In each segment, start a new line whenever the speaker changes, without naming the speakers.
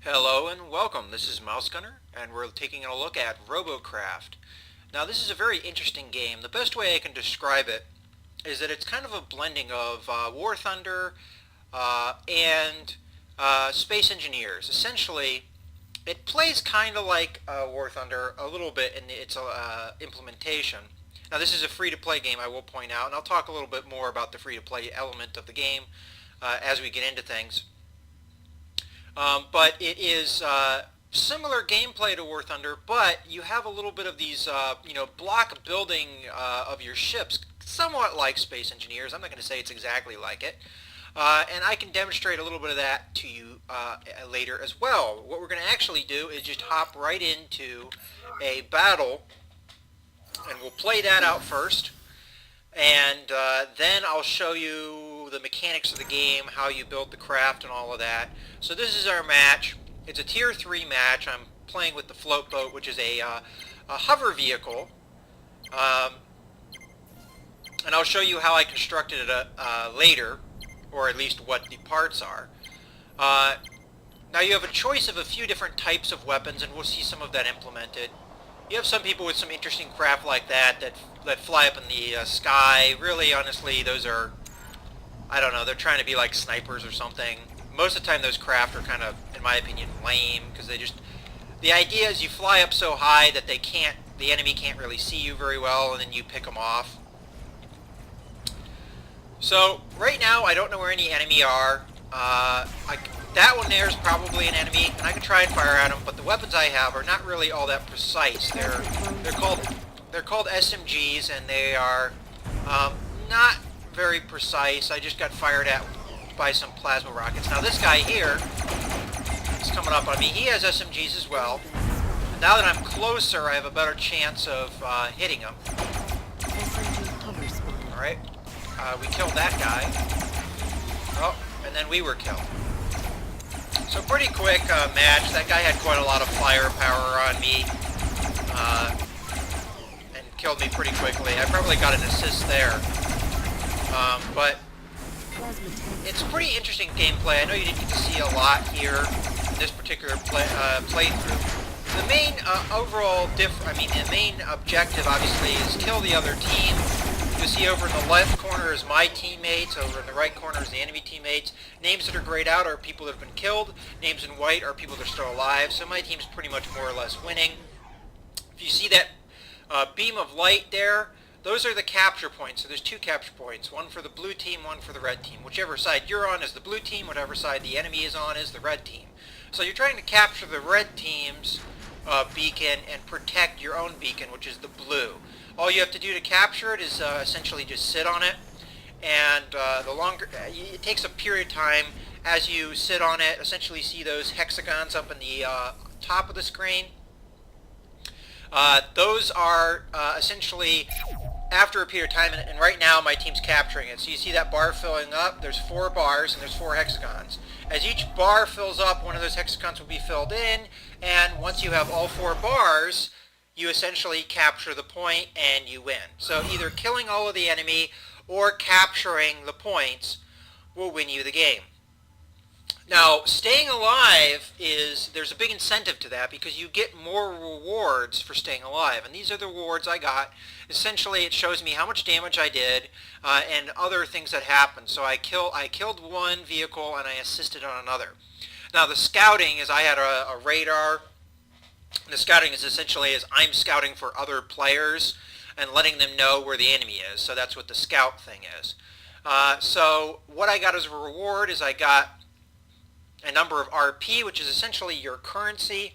Hello and welcome. This is Mouse Gunner, and we're taking a look at Robocraft. Now, this is a very interesting game. The best way I can describe it is that it's kind of a blending of War Thunder and Space Engineers. Essentially, it plays kind of like War Thunder a little bit in its implementation. Now, this is a free-to-play game, I will point out, and I'll talk a little bit more about the free-to-play element of the game as we get into things. But it is similar gameplay to War Thunder, but you have a little bit of these, block building of your ships, somewhat like Space Engineers. I'm not going to say it's exactly like it. And I can demonstrate a little bit of that to you later as well. What we're going to actually do is just hop right into a battle, and we'll play that out first. And then I'll show you the mechanics of the game, how you build the craft and all of that. So this is our match. It's a tier 3 match. I'm playing with the float boat, which is a hover vehicle. And I'll show you how I constructed it later, or at least what the parts are. Now you have a choice of a few different types of weapons, and we'll see some of that implemented. You have some people with some interesting craft like that fly up in the sky. Really, honestly, those are, I don't know, they're trying to be like snipers or something. Most of the time those craft are kind of, in my opinion, lame, because the idea is you fly up so high that the enemy can't really see you very well, and then you pick them off. So, right now, I don't know where any enemy are. That one there is probably an enemy, and I can try and fire at them, but the weapons I have are not really all that precise. They're called SMGs, and they are not very precise. I just got fired at by some plasma rockets. Now this guy here is coming up on me. He has SMGs as well. And now that I'm closer, I have a better chance of hitting him. All right, we killed that guy. Oh, and then we were killed. So pretty quick match. That guy had quite a lot of firepower on me and killed me pretty quickly. I probably got an assist there. But it's pretty interesting gameplay. I know you didn't get to see a lot here in this particular playthrough. The main the main objective obviously is kill the other team. You see over in the left corner is my teammates, over in the right corner is the enemy teammates. Names that are grayed out are people that have been killed. Names in white are people that are still alive. So my team's pretty much more or less winning. If you see that beam of light there, those are the capture points. So there's two capture points, one for the blue team, one for the red team. Whichever side you're on is the blue team, whatever side the enemy is on is the red team. So you're trying to capture the red team's beacon and protect your own beacon, which is the blue. All you have to do to capture it is essentially just sit on it, and it takes a period of time as you sit on it. Essentially, see those hexagons up in the top of the screen. Those are essentially after a period of time, and right now my team's capturing it. So you see that bar filling up. There's 4 bars and there's 4 hexagons. As each bar fills up, one of those hexagons will be filled in, and once you have all 4 bars, you essentially capture the point and you win. So either killing all of the enemy or capturing the points will win you the game. Now, staying alive there's a big incentive to that because you get more rewards for staying alive. And these are the rewards I got. Essentially, it shows me how much damage I did and other things that happened. So I killed one vehicle and I assisted on another. Now, the scouting is I had a radar. The scouting is essentially I'm scouting for other players and letting them know where the enemy is. So that's what the scout thing is. So what I got as a reward is I got a number of RP, which is essentially your currency,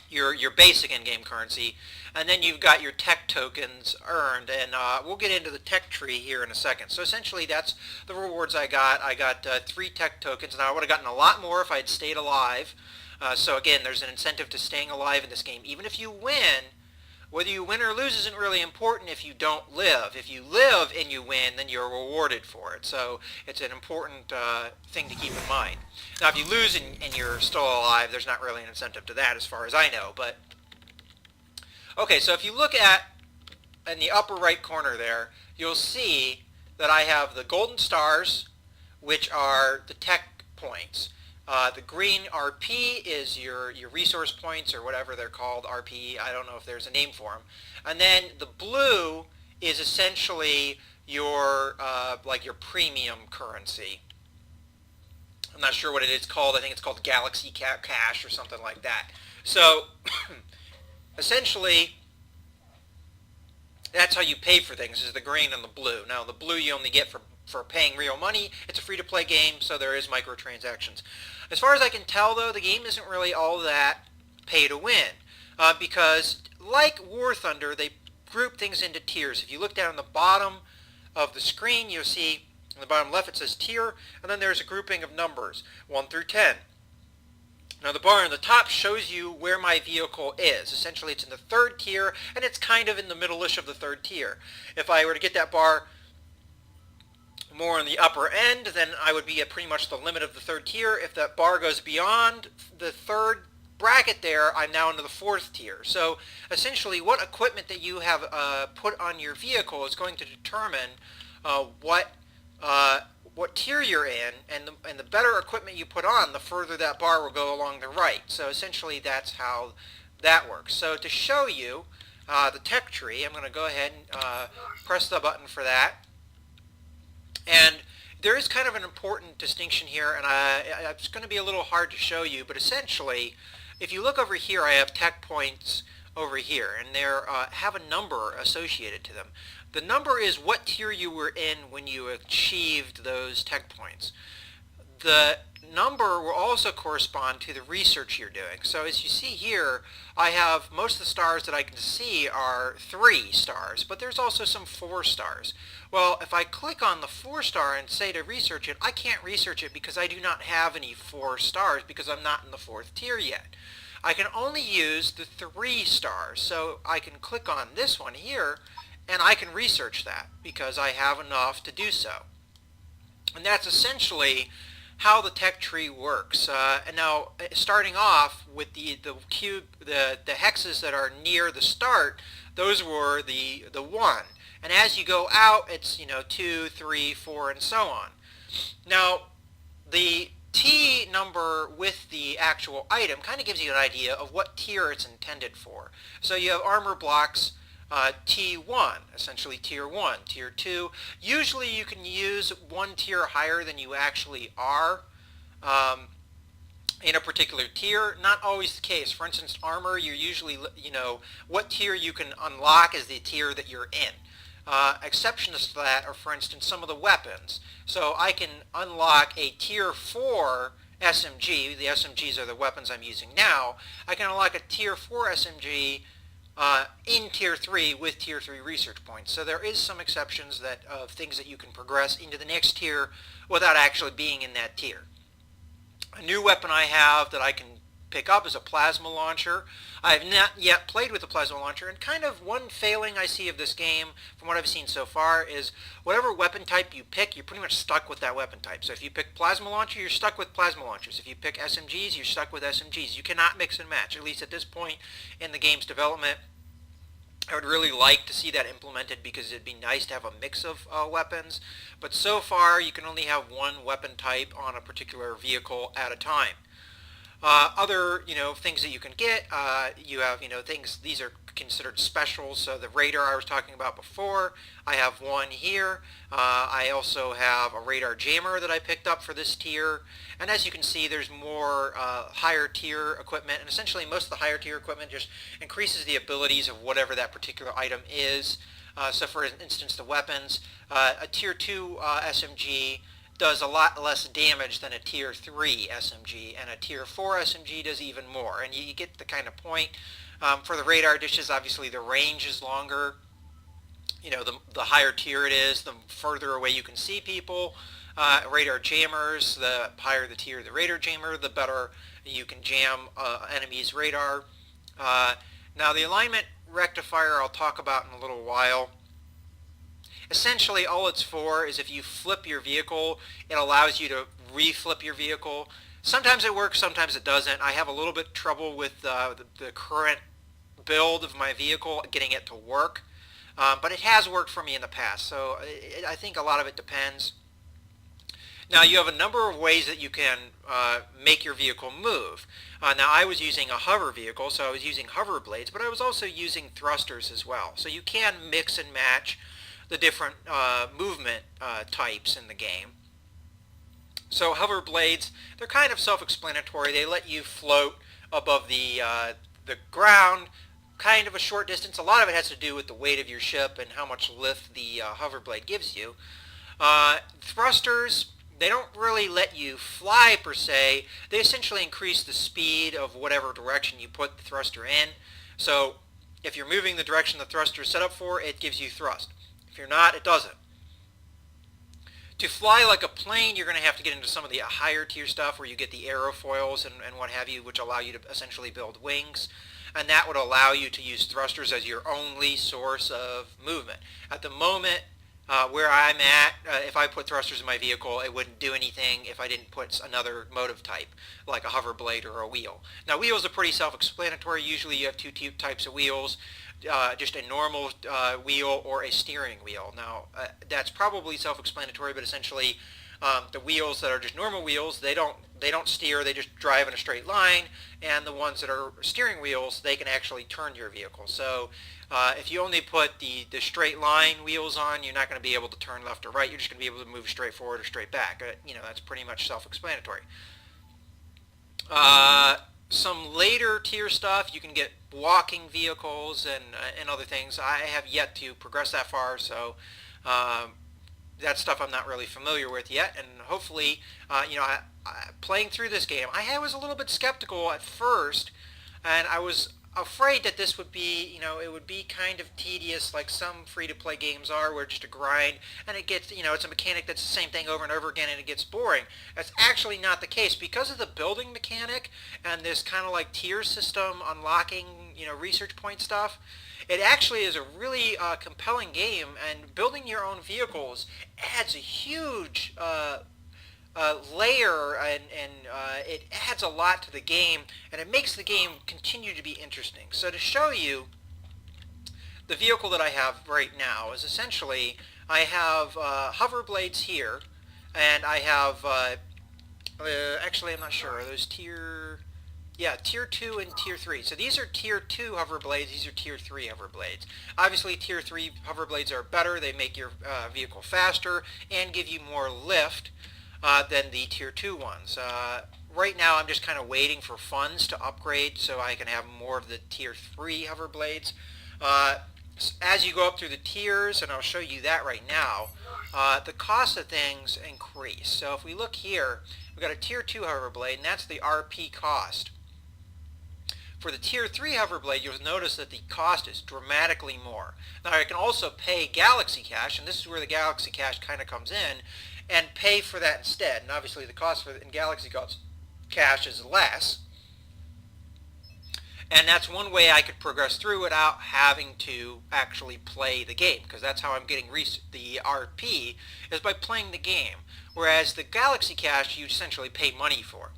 your basic in-game currency, and then you've got your tech tokens earned, and we'll get into the tech tree here in a second. So essentially that's the rewards I got. I got 3 tech tokens. Now I would have gotten a lot more if I had stayed alive. So again, there's an incentive to staying alive in this game. Even if you win, whether you win or lose isn't really important if you don't live. If you live and you win, then you're rewarded for it. So it's an important thing to keep in mind. Now, if you lose and you're still alive, there's not really an incentive to that as far as I know. But okay, so if you look at in the upper right corner there, you'll see that I have the golden stars, which are the tech points. The green RP is your resource points or whatever they're called, RP. I don't know if there's a name for them. And then the blue is essentially your like your premium currency. I'm not sure what it is called. I think it's called Galaxy Cash or something like that. So essentially, that's how you pay for things, is the green and the blue. Now, the blue you only get for paying real money. It's a free-to-play game, so there is microtransactions. As far as I can tell, though, the game isn't really all that pay to win, because like War Thunder, they group things into tiers. If you look down on the bottom of the screen, you'll see on the bottom left it says tier, and then there's a grouping of numbers, 1 through 10. Now the bar on the top shows you where my vehicle is. Essentially it's in the third tier, and it's kind of in the middle-ish of the third tier. If I were to get that bar more on the upper end, then I would be at pretty much the limit of the third tier. If that bar goes beyond the third bracket there, I'm now into the fourth tier. So essentially what equipment that you have put on your vehicle is going to determine what tier you're in, and the better equipment you put on, the further that bar will go along the right. So essentially that's how that works. So to show you the tech tree, I'm going to go ahead and press the button for that. And there is kind of an important distinction here, and it's going to be a little hard to show you, but essentially, if you look over here, I have tech points over here, and they have a number associated to them. The number is what tier you were in when you achieved those tech points. The number will also correspond to the research you're doing. So as you see here, I have most of the stars that I can see are 3 stars, but there's also some 4 stars. Well, if I click on the 4 star and say to research it, I can't research it because I do not have any 4 stars because I'm not in the 4th tier yet. I can only use the 3 stars, so I can click on this one here and I can research that because I have enough to do so. And that's essentially how the tech tree works. And now, starting off with the hexes that are near the start, those were the 1. And as you go out, it's 2, 3, 4, and so on. Now, the T number with the actual item kind of gives you an idea of what tier it's intended for. So you have armor blocks. T1, essentially tier 1, tier 2. Usually you can use 1 tier higher than you actually are in a particular tier. Not always the case. For instance, armor, you're usually, what tier you can unlock is the tier that you're in. Exceptions to that are, for instance, some of the weapons. So I can unlock a tier 4 SMG. The SMGs are the weapons I'm using now. I can unlock a tier 4 SMG in tier 3 with tier 3 research points. So there is some exceptions of things that you can progress into the next tier without actually being in that tier. A new weapon I have that I can pick up is a plasma launcher. I have not yet played with the plasma launcher, and kind of one failing I see of this game from what I've seen so far is whatever weapon type you pick, you're pretty much stuck with that weapon type. So if you pick plasma launcher, you're stuck with plasma launchers. If you pick SMGs, you're stuck with SMGs. You cannot mix and match, at least at this point in the game's development. I would really like to see that implemented because it'd be nice to have a mix of weapons, but so far you can only have one weapon type on a particular vehicle at a time. Other, things that you can get, you have, things, these are considered specials. So the radar I was talking about before, I have one here. I also have a radar jammer that I picked up for this tier. And as you can see, there's more higher tier equipment. And essentially most of the higher tier equipment just increases the abilities of whatever that particular item is. So for instance, the weapons, a tier 2 SMG does a lot less damage than a tier 3 SMG, and a tier 4 SMG does even more, and you get the kind of point. For the radar dishes, obviously the range is longer. The higher tier it is, the further away you can see people. Radar jammers, the higher the tier of the radar jammer, the better you can jam enemies' radar. Now the alignment rectifier I'll talk about in a little while. Essentially, all it's for is if you flip your vehicle, it allows you to reflip your vehicle. Sometimes it works, sometimes it doesn't. I have a little bit trouble with the current build of my vehicle, getting it to work. But it has worked for me in the past, so I think a lot of it depends. Now you have a number of ways that you can make your vehicle move. Now I was using a hover vehicle, so I was using hover blades, but I was also using thrusters as well. So you can mix and match the different movement types in the game. So hover blades, they're kind of self-explanatory. They let you float above the ground, kind of a short distance. A lot of it has to do with the weight of your ship and how much lift the hover blade gives you. Thrusters, they don't really let you fly per se. They essentially increase the speed of whatever direction you put the thruster in. So if you're moving the direction the thruster is set up for, it gives you thrust. If you're not, it doesn't. To fly like a plane, you're going to have to get into some of the higher tier stuff where you get the aerofoils and what have you, which allow you to essentially build wings. And that would allow you to use thrusters as your only source of movement. At the moment, where I'm at, if I put thrusters in my vehicle, it wouldn't do anything if I didn't put another motive type, like a hover blade or a wheel. Now, wheels are pretty self-explanatory. Usually you have two types of wheels. Just a normal wheel or a steering wheel. Now, that's probably self-explanatory, but essentially the wheels that are just normal wheels, they don't steer, they just drive in a straight line, and the ones that are steering wheels, they can actually turn your vehicle. So if you only put the straight line wheels on, you're not going to be able to turn left or right, you're just going to be able to move straight forward or straight back. That's pretty much self-explanatory. Some later tier stuff, you can get walking vehicles and other things. I have yet to progress that far, so that's stuff I'm not really familiar with yet. And hopefully, playing through this game, I was a little bit skeptical at first, and I was afraid that this would be, it would be kind of tedious like some free-to-play games are, where just a grind, and it gets, it's a mechanic that's the same thing over and over again, and it gets boring. That's actually not the case. Because of the building mechanic and this kind of like tier system unlocking, research point stuff, it actually is a really compelling game, and building your own vehicles adds a huge layer, and it adds a lot to the game, and it makes the game continue to be interesting. So to show you the vehicle that I have right now is essentially, I have hover blades here, and I have actually I'm not sure, are those tier 2 and tier 3. So these are tier 2 hover blades, these are tier 3 hover blades. Obviously tier 3 hover blades are better, they make your vehicle faster and give you more lift than the tier 2 ones. Right now I'm just kind of waiting for funds to upgrade so I can have more of the tier 3 hover blades. As you go up through the tiers, and I'll show you that right now, the cost of things increase. So if we look here, we've got a tier 2 hover blade, and that's the RP cost. For the tier 3 hover blade, you'll notice that the cost is dramatically more. Now I can also pay Galaxy Cash, and this is where the Galaxy Cash kind of comes in, and pay for that instead. And obviously the cost in Galaxy Cash is less. And that's one way I could progress through without having to actually play the game, because that's how I'm getting the RP, is by playing the game. Whereas the Galaxy Cash, you essentially pay money for.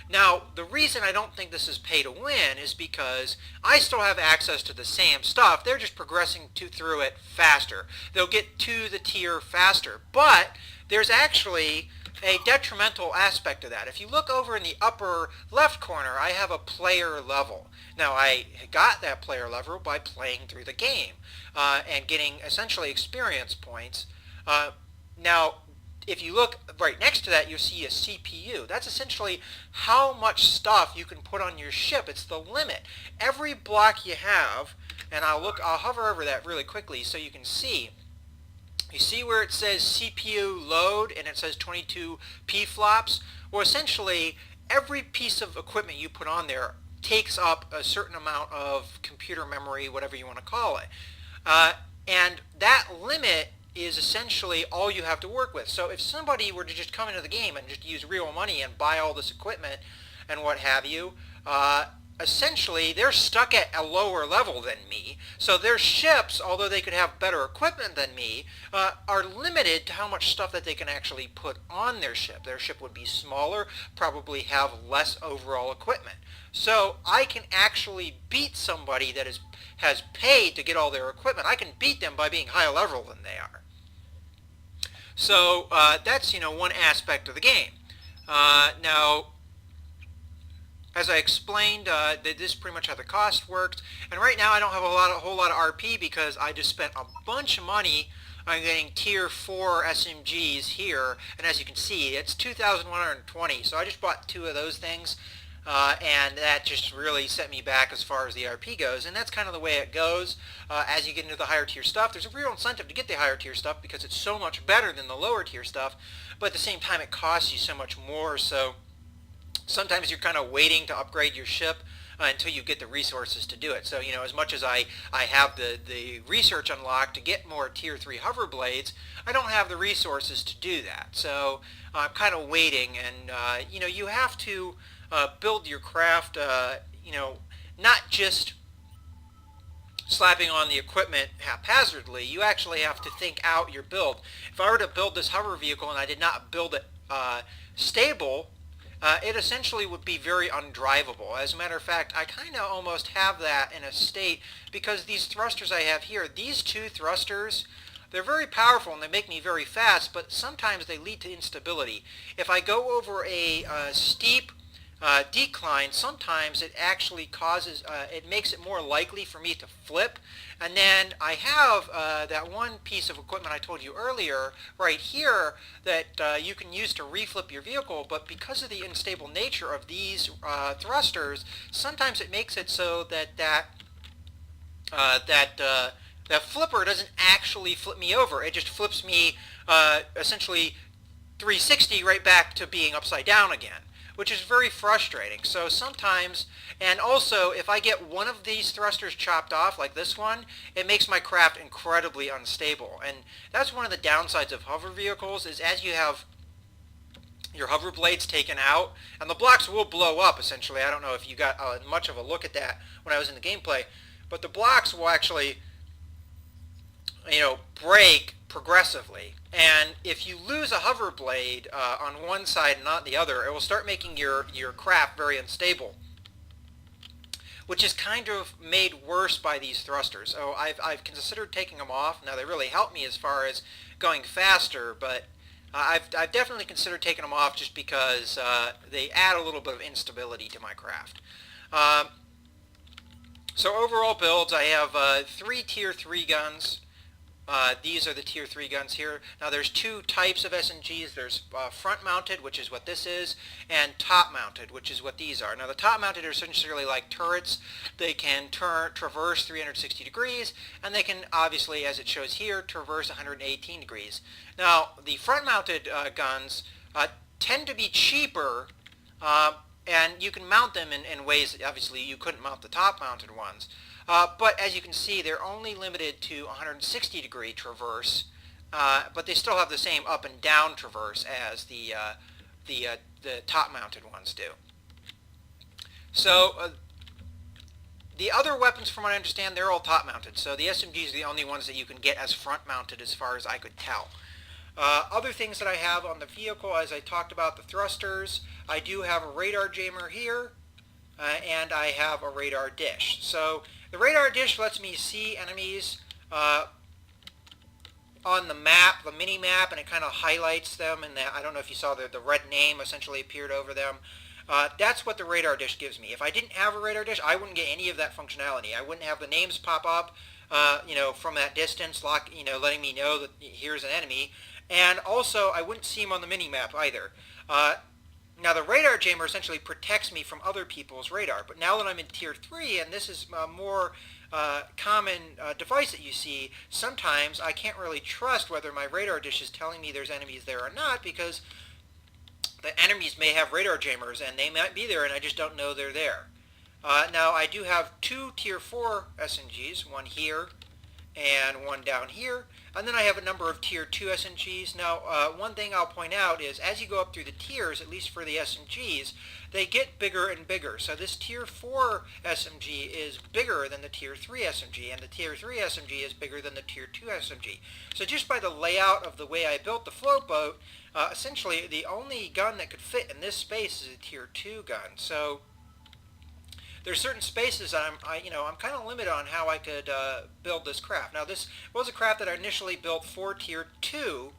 Now, the reason I don't think this is pay to win is because I still have access to the same stuff. They're just progressing through it faster. They'll get to the tier faster. But there's actually a detrimental aspect of that. If you look over in the upper left corner, I have a player level. Now, I got that player level by playing through the game and getting essentially experience points. Now, if you look right next to that, you'll see a CPU. That's essentially how much stuff you can put on your ship. It's the limit. Every block you have, and I'll hover over that really quickly so you can see. You see where it says CPU load and it says 22 pflops? Well, essentially, every piece of equipment you put on there takes up a certain amount of computer memory, whatever you want to call it. And that limit is essentially all you have to work with. So if somebody were to just come into the game and just use real money and buy all this equipment and what have you, essentially they're stuck at a lower level than me. So their ships, although they could have better equipment than me, are limited to how much stuff that they can actually put on their ship. Their ship would be smaller, probably have less overall equipment. So I can actually beat somebody that has paid to get all their equipment. I can beat them by being higher level than they are. So that's, one aspect of the game. Now, as I explained, this is pretty much how the cost worked. And right now I don't have a whole lot of RP because I just spent a bunch of money on getting tier 4 SMGs here. And as you can see, it's 2,120. So I just bought 2 of those things. And that just really set me back as far as the RP goes. And that's kind of the way it goes. As you get into the higher tier stuff, there's a real incentive to get the higher tier stuff because it's so much better than the lower tier stuff. But at the same time, it costs you so much more. So sometimes you're kind of waiting to upgrade your ship until you get the resources to do it. So, as much as I have the research unlocked to get more tier 3 hover blades, I don't have the resources to do that. So I'm kind of waiting, and you have to build your craft, not just slapping on the equipment haphazardly. You actually have to think out your build. If I were to build this hover vehicle and I did not build it stable, it essentially would be very undrivable. As a matter of fact, I kind of almost have that in a state because these thrusters I have here, these 2 thrusters, they're very powerful and they make me very fast, but sometimes they lead to instability. If I go over a steep decline, sometimes it actually causes, it makes it more likely for me to flip. And then I have that one piece of equipment I told you earlier right here that you can use to reflip your vehicle, but because of the unstable nature of these thrusters, sometimes it makes it so that that flipper doesn't actually flip me over. It just flips me essentially 360 right back to being upside down again, which is very frustrating. So sometimes, and also if I get one of these thrusters chopped off, like this one, it makes my craft incredibly unstable. And that's one of the downsides of hover vehicles, is as you have your hover blades taken out, and the blocks will blow up essentially. I don't know if you got much of a look at that when I was in the gameplay, but the blocks will actually, break progressively. And if you lose a hover blade on one side and not the other, it will start making your craft very unstable, which is kind of made worse by these thrusters. So I've considered taking them off. Now they really help me as far as going faster, but I've definitely considered taking them off just because they add a little bit of instability to my craft. So overall builds, I have 3 tier 3 guns. These are the tier 3 guns here. Now there's 2 types of SMGs. There's front mounted, which is what this is, and top mounted, which is what these are. Now the top mounted are essentially like turrets. They can traverse 360 degrees, and they can obviously, as it shows here, traverse 118 degrees. Now the front mounted guns tend to be cheaper, and you can mount them in ways obviously you couldn't mount the top mounted ones. But as you can see, they're only limited to 160 degree traverse, but they still have the same up and down traverse as the top mounted ones do. So the other weapons, from what I understand, they're all top mounted. So the SMGs are the only ones that you can get as front mounted as far as I could tell. Other things that I have on the vehicle, as I talked about the thrusters, I do have a radar jammer here, and I have a radar dish. So the radar dish lets me see enemies on the map, the mini map, and it kind of highlights them, and I don't know if you saw the red name essentially appeared over them. That's what the radar dish gives me. If I didn't have a radar dish, I wouldn't get any of that functionality. I wouldn't have the names pop up, from that distance, letting me know that here's an enemy, and also I wouldn't see them on the mini map either. Now the radar jammer essentially protects me from other people's radar, but now that I'm in tier 3, and this is a more common device that you see, sometimes I can't really trust whether my radar dish is telling me there's enemies there or not, because the enemies may have radar jammers and they might be there and I just don't know they're there. Now I do have 2 tier 4 SMGs, one here and one down here, and then I have a number of tier 2 SMGs. Now one thing I'll point out is as you go up through the tiers, at least for the SMGs, they get bigger and bigger. So this tier 4 SMG is bigger than the tier 3 SMG, and the tier 3 SMG is bigger than the tier 2 SMG. So just by the layout of the way I built the float boat, essentially the only gun that could fit in this space is a tier 2 gun. So there's certain spaces that I'm kind of limited on how I could build this craft. Now this was a craft that I initially built for tier 2,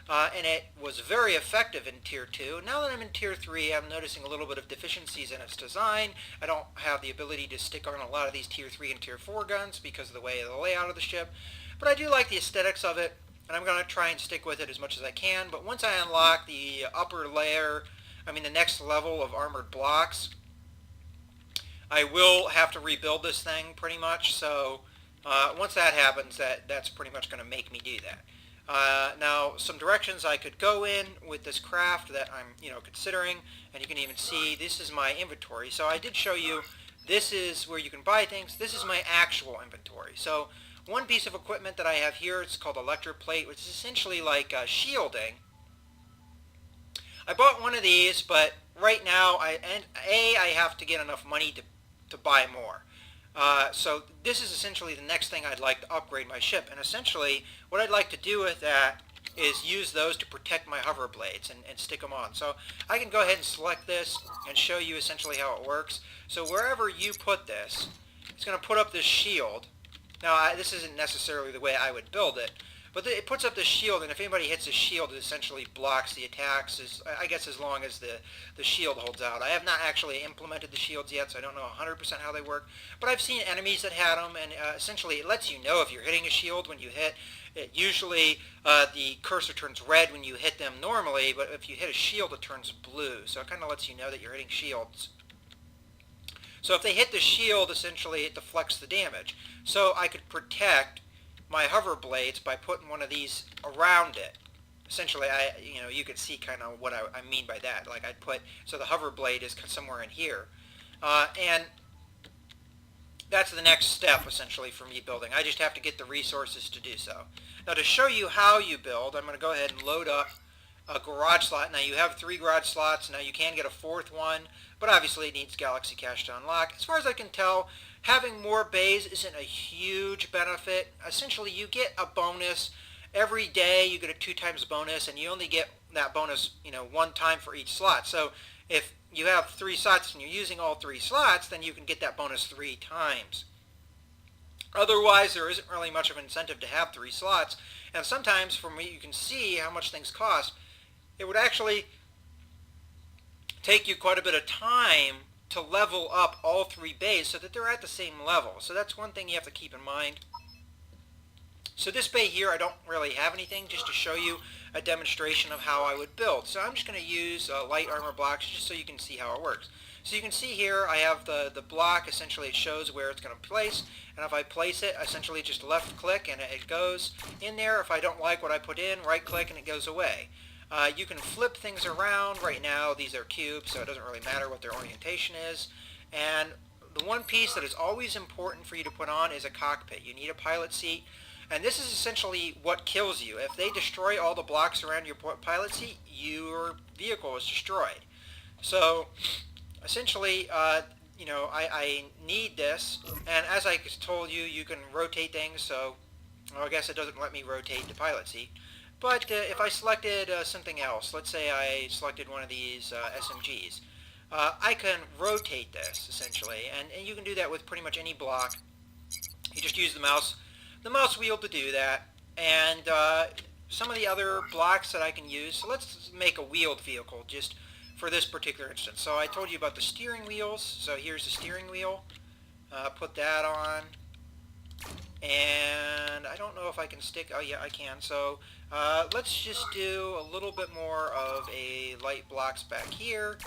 and it was very effective in Tier 2. Now that I'm in Tier 3, I'm noticing a little bit of deficiencies in its design. I don't have the ability to stick on a lot of these Tier 3 and Tier 4 guns because of the way of the layout of the ship, but I do like the aesthetics of it, and I'm going to try and stick with it as much as I can. But once I unlock the upper layer, the next level of armored blocks, I will have to rebuild this thing pretty much. So once that happens, that's pretty much going to make me do that. Now, some directions I could go in with this craft that I'm, considering, and you can even see this is my inventory. So I did show you this is where you can buy things. This is my actual inventory. So one piece of equipment that I have here, it's called electroplate, which is essentially like shielding. I bought one of these, but right now I have to get enough money to buy more. So this is essentially the next thing I'd like to upgrade my ship, and essentially what I'd like to do with that is use those to protect my hover blades and stick them on. So I can go ahead and select this and show you essentially how it works. So wherever you put this, it's going to put up this shield. Now this isn't necessarily the way I would build it, but it puts up this shield, and if anybody hits the shield, it essentially blocks the attacks, I guess as long as the shield holds out. I have not actually implemented the shields yet, so I don't know 100% how they work, but I've seen enemies that had them, and essentially it lets you know if you're hitting a shield when you hit. Usually the cursor turns red when you hit them normally, but if you hit a shield it turns blue, so it kind of lets you know that you're hitting shields. So if they hit the shield, essentially it deflects the damage. So I could protect my hover blades by putting one of these around it. Essentially, you could see kind of what I mean by that. Like I'd put, so the hover blade is somewhere in here. And that's the next step, essentially, for me building. I just have to get the resources to do so. Now, to show you how you build, I'm going to go ahead and load up a garage slot. Now, you have 3 garage slots. Now, you can get a 4th one, but obviously it needs Galaxy Cache to unlock. As far as I can tell, having more bays isn't a huge benefit. Essentially, you get a bonus. Every day you get a 2 times bonus, and you only get that bonus, 1 time for each slot. So if you have 3 slots and you're using all 3 slots, then you can get that bonus 3 times. Otherwise, there isn't really much of an incentive to have 3 slots. And sometimes, from what you can see how much things cost, it would actually take you quite a bit of time to level up all 3 bays so that they're at the same level. So that's one thing you have to keep in mind. So this bay here, I don't really have anything, just to show you a demonstration of how I would build. So I'm just going to use light armor blocks just so you can see how it works. So you can see here I have the block. Essentially it shows where it's going to place, and if I place it, essentially just left click and it goes in there. If I don't like what I put in, right click and it goes away. You can flip things around. Right now these are cubes, so it doesn't really matter what their orientation is. And the one piece that is always important for you to put on is a cockpit. You need a pilot seat, and this is essentially what kills you. If they destroy all the blocks around your pilot seat, your vehicle is destroyed. So essentially, I need this, and as I told you, you can rotate things. So well, I guess it doesn't let me rotate the pilot seat. But if I selected something else, let's say I selected one of these SMGs, I can rotate this, essentially, and you can do that with pretty much any block. You just use the mouse wheel to do that, and some of the other blocks that I can use. So let's make a wheeled vehicle just for this particular instance. So I told you about the steering wheels, so here's the steering wheel. Put that on. And I don't know if I can stick, oh yeah, I can. So let's just do a little bit more of a light blocks back here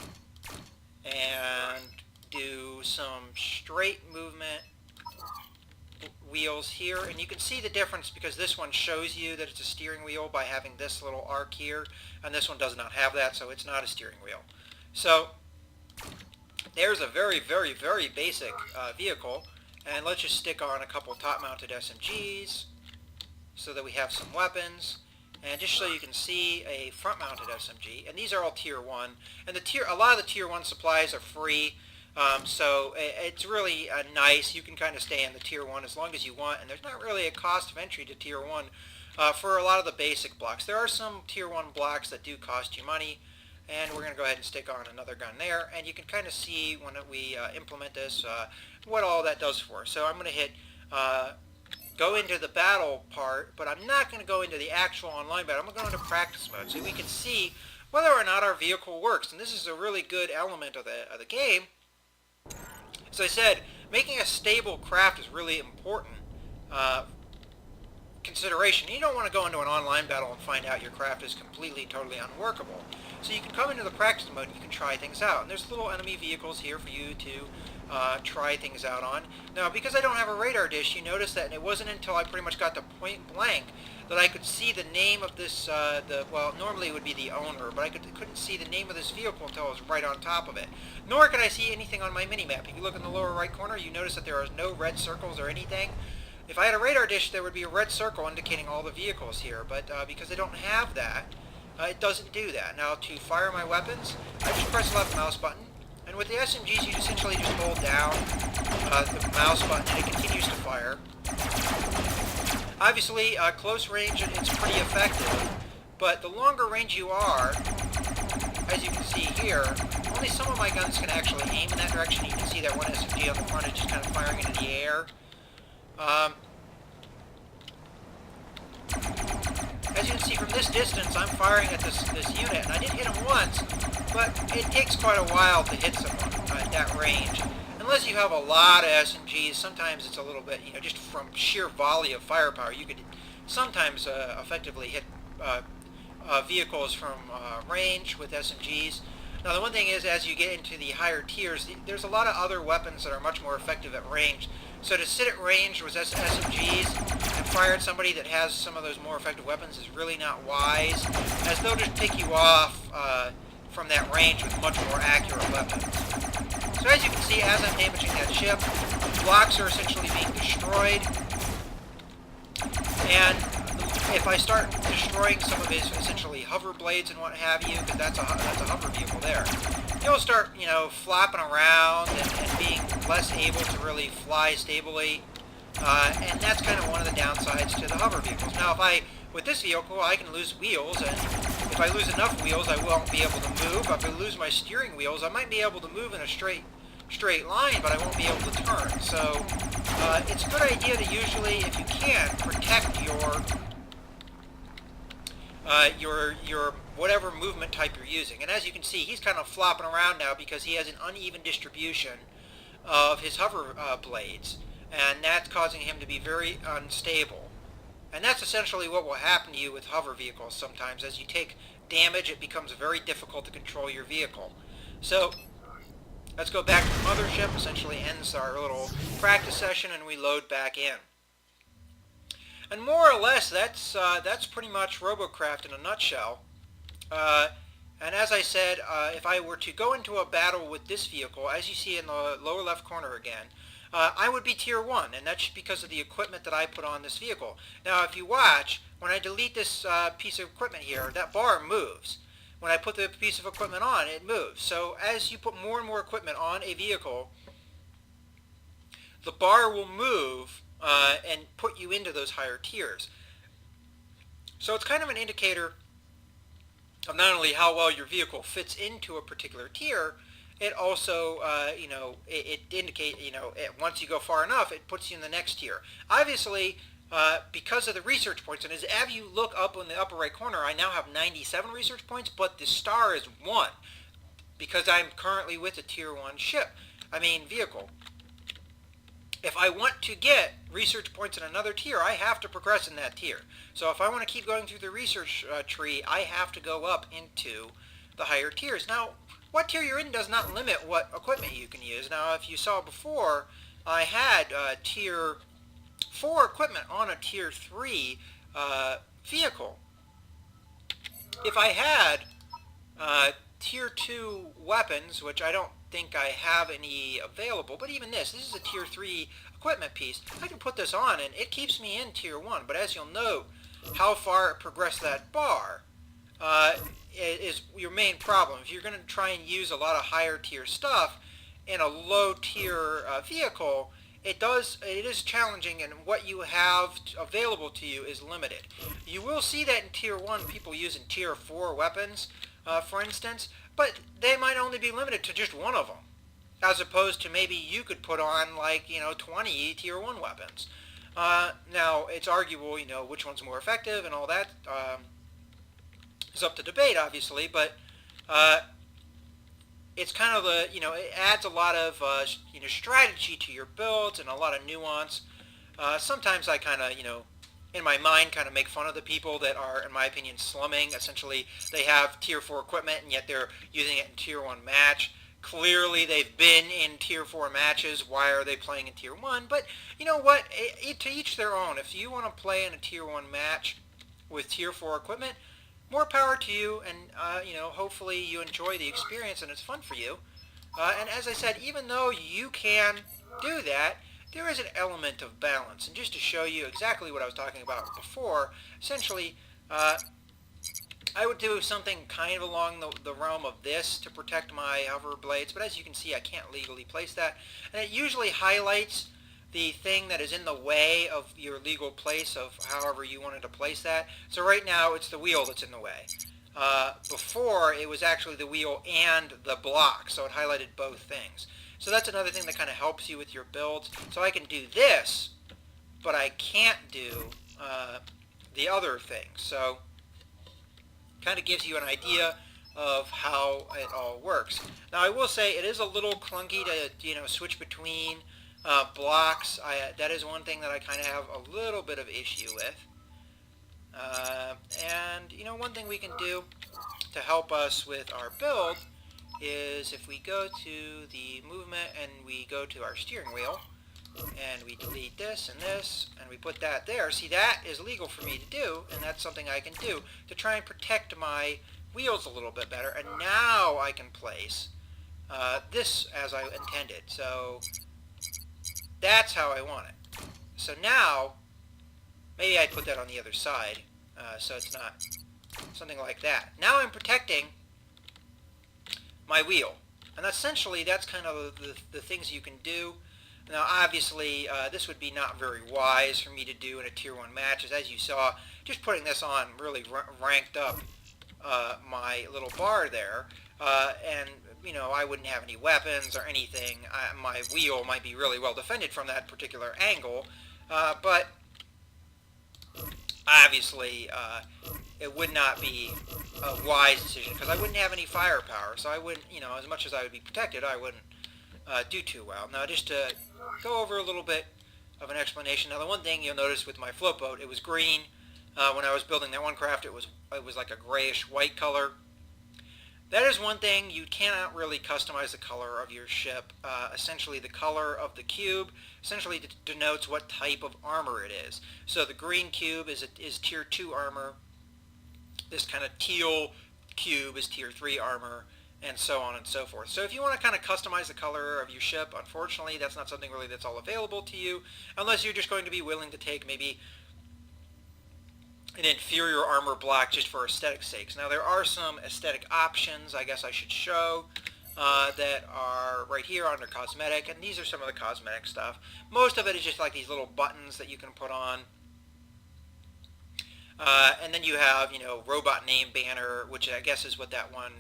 and do some straight movement wheels here. And you can see the difference because this one shows you that it's a steering wheel by having this little arc here, and this one does not have that, so it's not a steering wheel. So there's a very, very, very basic vehicle. And let's just stick on a couple top-mounted SMGs so that we have some weapons. And just so you can see a front-mounted SMG. And these are all Tier 1. And a lot of the Tier 1 supplies are free. So it's really nice. You can kind of stay in the Tier 1 as long as you want. And there's not really a cost of entry to Tier 1 for a lot of the basic blocks. There are some Tier 1 blocks that do cost you money. And we're going to go ahead and stick on another gun there. And you can kind of see when we implement this what all that does for us. So I'm going to hit go into the battle part, but I'm not going to go into the actual online battle. I'm going to go into practice mode so we can see whether or not our vehicle works. And this is a really good element of the game. As I said, making a stable craft is really important consideration. You don't want to go into an online battle and find out your craft is completely, totally unworkable. So you can come into the practice mode and you can try things out. And there's little enemy vehicles here for you to try things out on. Now, because I don't have a radar dish, you notice that it wasn't until I pretty much got to point blank that I could see the name of this, well, normally it would be the owner, but I couldn't see the name of this vehicle until I was right on top of it. Nor could I see anything on my minimap. If you look in the lower right corner, you notice that there are no red circles or anything. If I had a radar dish, there would be a red circle indicating all the vehicles here, but because I don't have that, it doesn't do that. Now, to fire my weapons, I just press the left mouse button, and with the SMGs, you essentially just hold down the mouse button, and it continues to fire. Obviously, close range, it's pretty effective, but the longer range you are, as you can see here, only some of my guns can actually aim in that direction. You can see that one SMG on the front is just kind of firing into the air. As you can see from this distance, I'm firing at this unit, and I did hit him once, but it takes quite a while to hit someone at that range. Unless you have a lot of SMGs, sometimes it's a little bit, just from sheer volley of firepower, you could sometimes effectively hit vehicles from range with SMGs. Now, the one thing is, as you get into the higher tiers, there's a lot of other weapons that are much more effective at range. So to sit at range with SMGs and fire at somebody that has some of those more effective weapons is really not wise, as they'll just pick you off from that range with much more accurate weapons. So as you can see, as I'm damaging that ship, blocks are essentially being destroyed. And if I start destroying some of his essentially hover blades and what have you, because that's a hover vehicle there, you'll start, flopping around and being less able to really fly stably. And that's kind of one of the downsides to the hover vehicles. Now, with this vehicle, I can lose wheels, and if I lose enough wheels, I won't be able to move. If I lose my steering wheels, I might be able to move in a straight line, but I won't be able to turn. So it's a good idea to usually, if you can, protect your whatever movement type you're using. And as you can see, he's kind of flopping around now because he has an uneven distribution of his hover blades, and that's causing him to be very unstable. And that's essentially what will happen to you with hover vehicles sometimes. As you take damage, it becomes very difficult to control your vehicle. So let's go back to the mothership. Essentially ends our little practice session, and we load back in. And more or less, that's pretty much Robocraft in a nutshell. And as I said, if I were to go into a battle with this vehicle, as you see in the lower left corner again, I would be tier 1, and that's because of the equipment that I put on this vehicle. Now, if you watch, when I delete this piece of equipment here, that bar moves. When I put the piece of equipment on, it moves. So as you put more and more equipment on a vehicle, the bar will move and put you into those higher tiers. So it's kind of an indicator of not only how well your vehicle fits into a particular tier, it also, it indicates, once you go far enough, it puts you in the next tier. Obviously, because of the research points, and as you look up in the upper right corner, I now have 97 research points, but the star is 1, because I'm currently with a tier 1 vehicle. If I want to get research points in another tier, I have to progress in that tier. So if I want to keep going through the research tree, I have to go up into the higher tiers. Now, what tier you're in does not limit what equipment you can use. Now, if you saw before, I had tier 4 equipment on a tier 3 vehicle. If I had tier 2 weapons, which I don't think I have any available, but even this is a tier 3 equipment piece, I can put this on and it keeps me in tier 1. But as you'll note, how far it progressed that bar is your main problem. If you're going to try and use a lot of higher tier stuff in a low tier vehicle, it is challenging, and what you have available to you is limited. You will see that in tier 1 people using tier 4 weapons, for instance, but they might only be limited to just one of them, as opposed to maybe you could put on 20 tier 1 weapons. Now, it's arguable, which one's more effective and all that is up to debate, obviously, but uh, it's kind of it adds a lot of, strategy to your builds and a lot of nuance. Sometimes I kind of, in my mind, kind of make fun of the people that are, in my opinion, slumming. Essentially, they have Tier 4 equipment, and yet they're using it in Tier 1 match. Clearly, they've been in Tier 4 matches. Why are they playing in Tier 1? But, you know what? To each their own. If you want to play in a Tier 1 match with Tier 4 equipment, more power to you, and, hopefully you enjoy the experience and it's fun for you. And as I said, even though you can do that, there is an element of balance. And just to show you exactly what I was talking about before, essentially, I would do something kind of along the realm of this to protect my hover blades, but as you can see, I can't legally place that. And it usually highlights the thing that is in the way of your legal place of however you wanted to place that. So right now, it's the wheel that's in the way. Before, it was actually the wheel and the block, so it highlighted both things. So that's another thing that kind of helps you with your builds. So I can do this, but I can't do the other thing. So kind of gives you an idea of how it all works. Now I will say it is a little clunky to switch between blocks. That is one thing that I kind of have a little bit of issue with. And one thing we can do to help us with our build is if we go to the movement and we go to our steering wheel and we delete this and we put that there. See, that is legal for me to do, and that's something I can do to try and protect my wheels a little bit better. And now I can place this as I intended. So that's how I want it. So now, maybe I'd put that on the other side so it's not something like that. Now I'm protecting my wheel. And essentially, that's kind of the things you can do. Now, obviously, this would be not very wise for me to do in a Tier 1 match. As you saw, just putting this on really ranked up my little bar there. And, I wouldn't have any weapons or anything. My wheel might be really well defended from that particular angle. But, obviously, it would not be a wise decision because I wouldn't have any firepower. So I wouldn't, as much as I would be protected, I wouldn't do too well. Now, just to go over a little bit of an explanation. Now, the one thing you'll notice with my float boat, it was green. When I was building that one craft, it was like a grayish white color. That is one thing, you cannot really customize the color of your ship. Essentially, the color of the cube essentially denotes what type of armor it is. So the green cube is Tier 2 armor. This kind of teal cube is Tier 3 armor, and so on and so forth. So if you want to kind of customize the color of your ship, unfortunately, that's not something really that's all available to you, unless you're just going to be willing to take maybe an inferior armor block just for aesthetic sakes. Now, there are some aesthetic options, I guess I should show, that are right here under cosmetic, and these are some of the cosmetic stuff. Most of it is just like these little buttons that you can put on. And then you have, robot name banner, which I guess is what that one,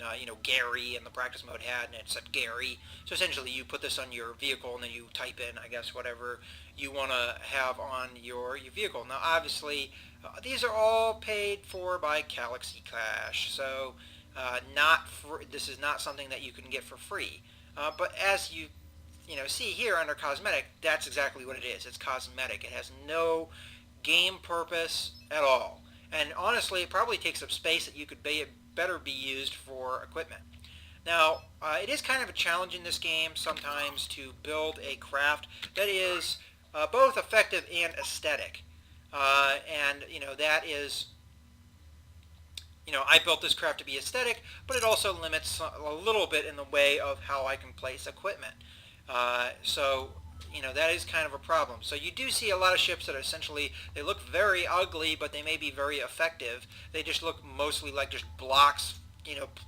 Gary in the practice mode had, and it said Gary. So essentially you put this on your vehicle and then you type in, I guess, whatever you want to have on your vehicle. Now, obviously, these are all paid for by Galaxy Cash, so this is not something that you can get for free. But as you see here under cosmetic, that's exactly what it is. It's cosmetic. It has no game purpose at all. And honestly, it probably takes up space that you could better be used for equipment. Now, it is kind of a challenge in this game sometimes to build a craft that is both effective and aesthetic. And that is, I built this craft to be aesthetic, but it also limits a little bit in the way of how I can place equipment. So that is kind of a problem. So you do see a lot of ships that are essentially, they look very ugly, but they may be very effective. They just look mostly like just blocks,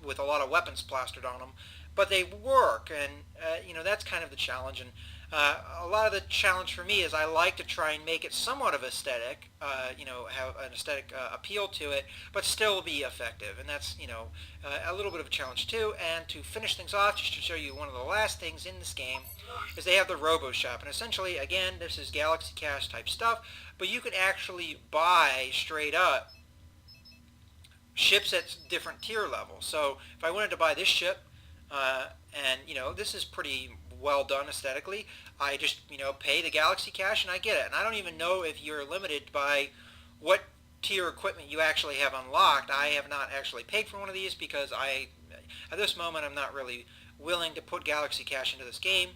with a lot of weapons plastered on them. But they work, and, that's kind of the challenge. And A lot of the challenge for me is I like to try and make it somewhat of aesthetic, have an aesthetic appeal to it, but still be effective. And that's, a little bit of a challenge too. And to finish things off, just to show you one of the last things in this game, is they have the Robo Shop. And essentially, again, this is Galaxy Cash type stuff, but you can actually buy straight up ships at different tier levels. So if I wanted to buy this ship, and this is pretty well done aesthetically, I just pay the Galaxy Cash and I get it. And I don't even know if you're limited by what tier equipment you actually have unlocked. I have not actually paid for one of these because at this moment, I'm not really willing to put Galaxy Cash into this game.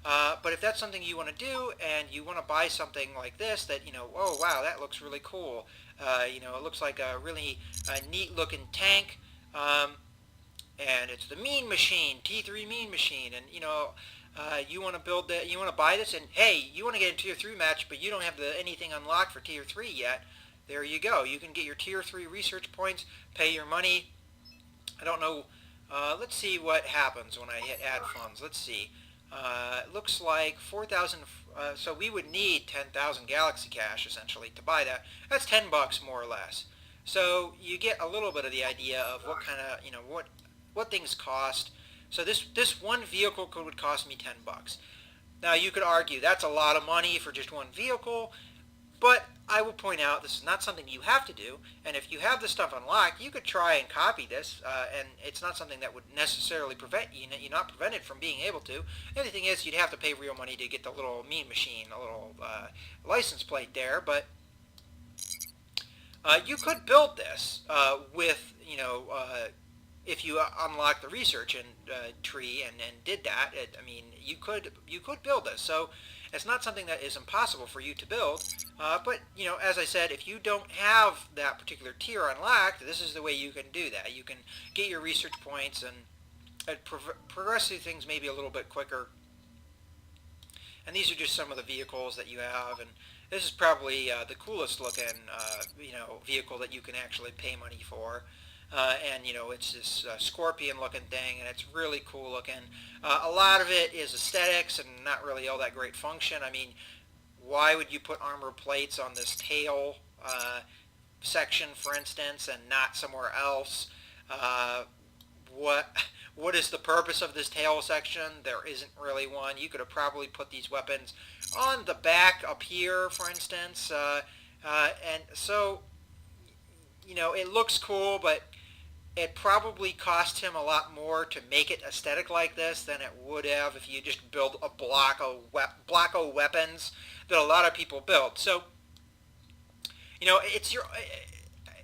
But if that's something you want to do and you want to buy something like this that, oh wow, that looks really cool. It looks like a really neat looking tank. And it's the Mean Machine, T3 Mean Machine. And, you want to you want to buy this and, hey, you want to get a Tier 3 match, but you don't have anything unlocked for Tier 3 yet. There you go. You can get your Tier 3 research points, pay your money. I don't know. Let's see what happens when I hit add funds. Let's see. It looks like 4,000, so we would need 10,000 Galaxy Cash, essentially, to buy that. That's $10 more or less. So you get a little bit of the idea of what kind of, what things cost. So this one vehicle would cost me $10. Now you could argue that's a lot of money for just one vehicle, but I will point out this is not something you have to do, and if you have this stuff unlocked, you could try and copy this, and it's not something that would necessarily prevent you. You're not prevented from being able to. The only thing is you'd have to pay real money to get the little Mean Machine, a little license plate there, but you could build this with, if you unlock the research tree and did that. You could build this. So it's not something that is impossible for you to build. But as I said, if you don't have that particular tier unlocked, this is the way you can do that. You can get your research points and progress through things maybe a little bit quicker. And these are just some of the vehicles that you have, and this is probably the coolest looking vehicle that you can actually pay money for. And it's this scorpion looking thing, and it's really cool looking. A lot of it is aesthetics and not really all that great function. Why would you put armor plates on this tail section, for instance, and not somewhere else? What is the purpose of this tail section? There isn't really one. You could have probably put these weapons on the back up here, for instance. And so, it looks cool, but it probably cost him a lot more to make it aesthetic like this than it would have if you just build a block of weapons that a lot of people build. So,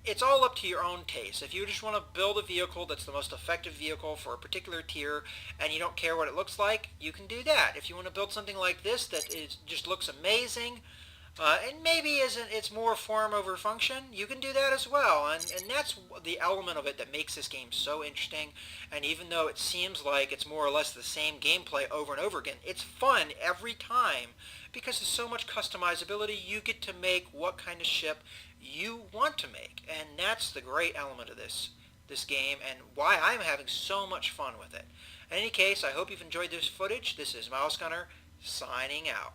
it's all up to your own taste. If you just want to build a vehicle that's the most effective vehicle for a particular tier and you don't care what it looks like, you can do that. If you want to build something like this that just looks amazing, and maybe it's more form over function, you can do that as well. And that's the element of it that makes this game so interesting. And even though it seems like it's more or less the same gameplay over and over again, it's fun every time because there's so much customizability. You get to make what kind of ship you want to make. And that's the great element of this game and why I'm having so much fun with it. In any case, I hope you've enjoyed this footage. This is Mouse Gunner signing out.